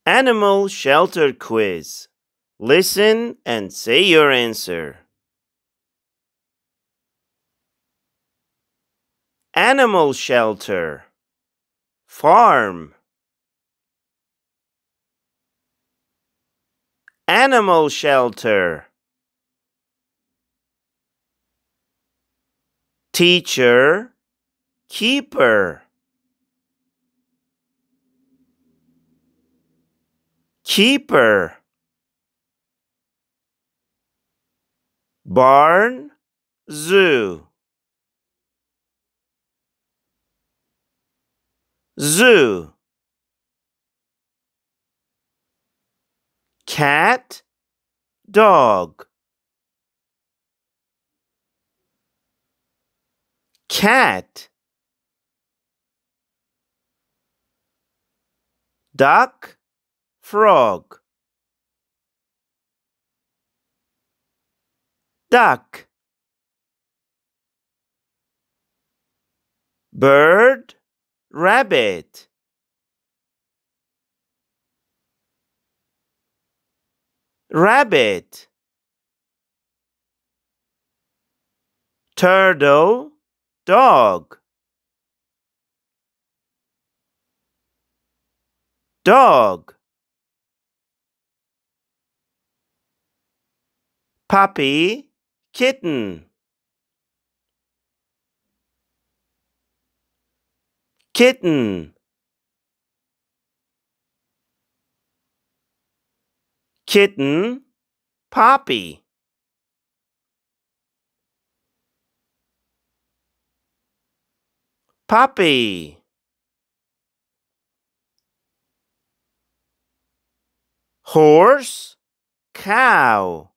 Animal shelter quiz. Listen and say your answer. Animal shelter. Farm. Animal shelter. Teacher. Keeper. Keeper. Barn. Zoo. Zoo. Cat. Dog. Cat. Duck. Frog. Duck. Bird. Rabbit. Rabbit. Turtle. Dog. Dog. Puppy. Kitten. Kitten. Kitten. Poppy. Puppy. Horse. Cow.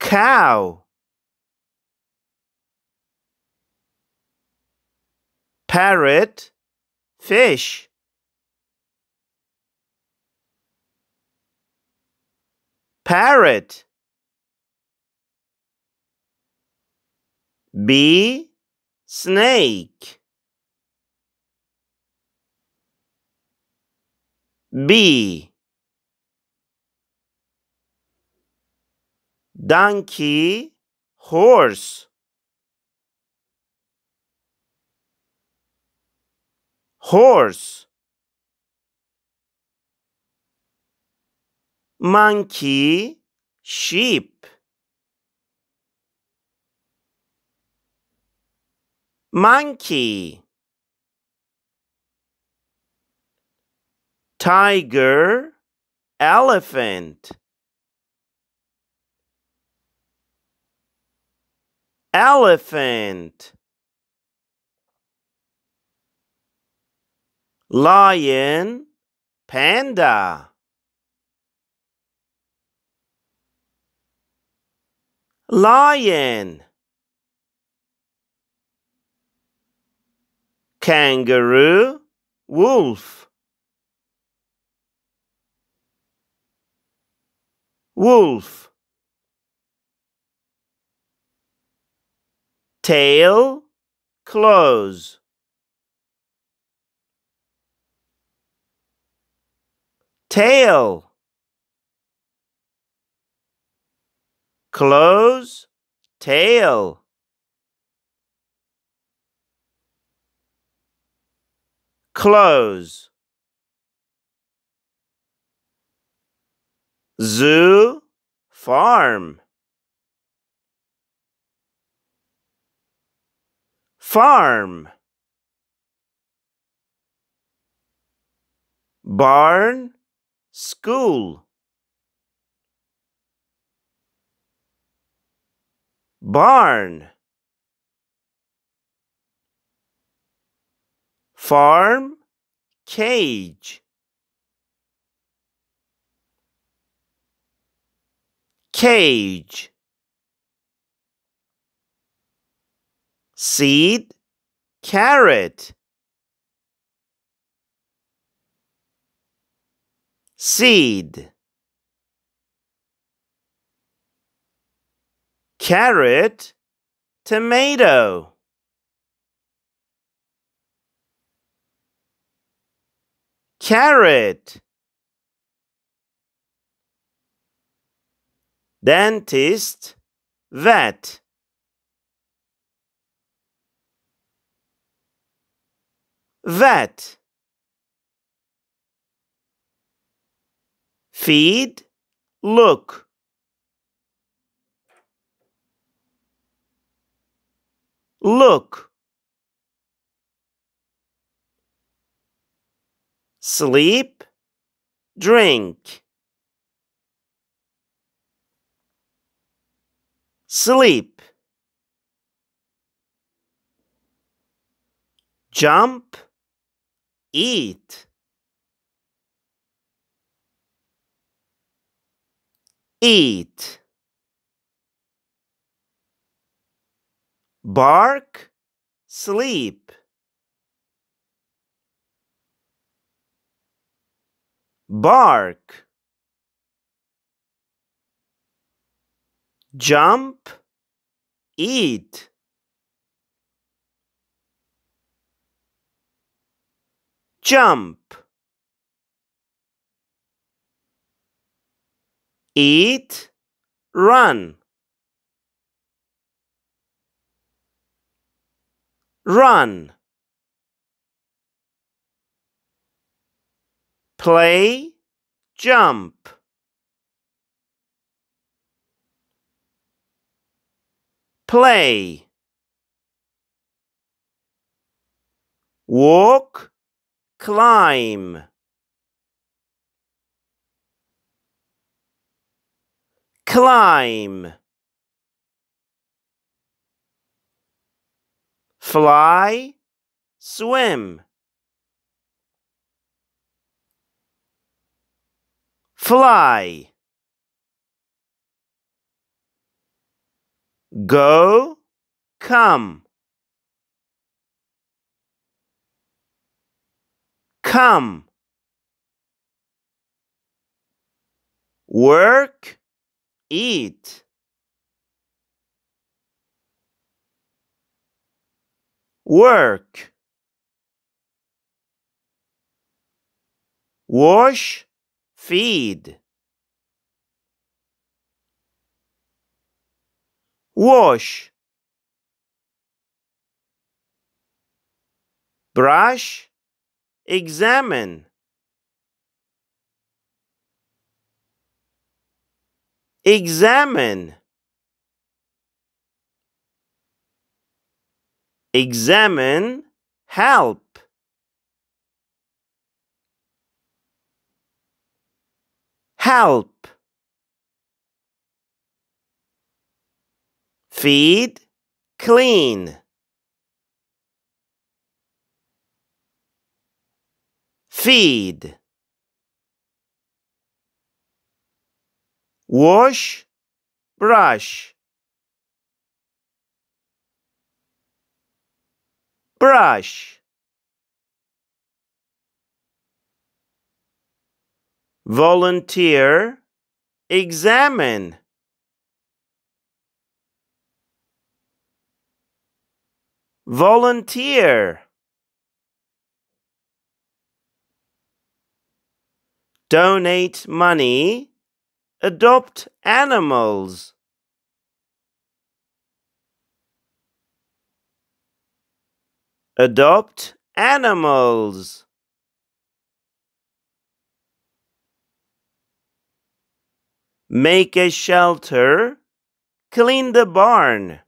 Cow. Parrot. Fish. Parrot. Bee. Snake. Bee. Donkey. Horse. Horse. Monkey. Sheep. Monkey. Tiger. Elephant. Elephant. Lion. Panda. Lion. Kangaroo. Wolf. Wolf. Tail. Close. Tail. Close. Tail. Close. Zoo. Farm. Farm. Barn. School. Barn. Farm. Cage. Cage. Seed. Carrot. Seed. Carrot. Tomato. carrot. Dentist, vet. Vet. Feed, look. Look. Sleep, drink. Sleep. Jump, eat. Eat. Bark, sleep. Bark. Jump, eat. Jump. Eat, run. Run. Play, jump. Play. Walk, climb. Climb. Fly, swim. Fly. Go, come. Come. Work, eat. Work. Wash, feed. Wash. Brush, examine. Examine. Examine, help. Help. Feed, clean. Feed. Wash, brush. Brush. Volunteer, examine. Volunteer. Donate money, adopt animals. Adopt animals. Make a shelter, clean the barn.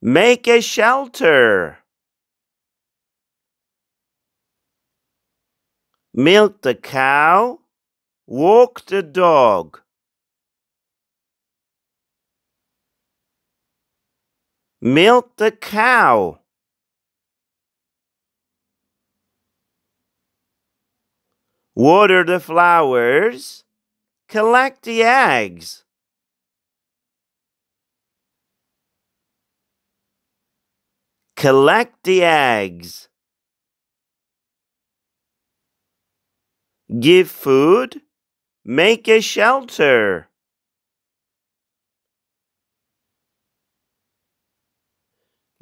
Make a shelter. Milk the cow, walk the dog. Milk the cow. Water the flowers, collect the eggs. Collect the eggs. Give food, make a shelter.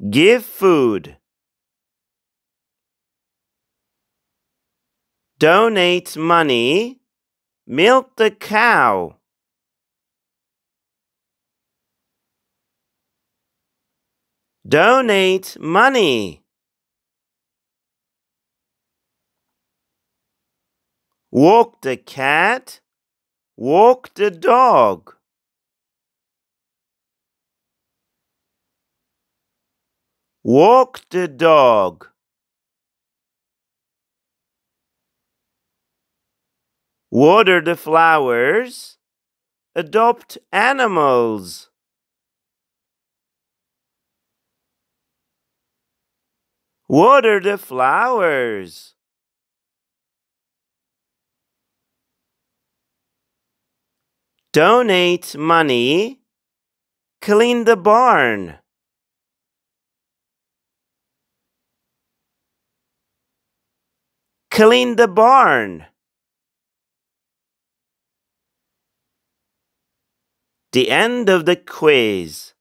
Give food. Donate money. Milk the cow. Donate money. Walk the cat. Walk the dog. Walk the dog. Water the flowers. Adopt animals. Water the flowers. Donate money. Clean the barn. Clean the barn. The end of the quiz.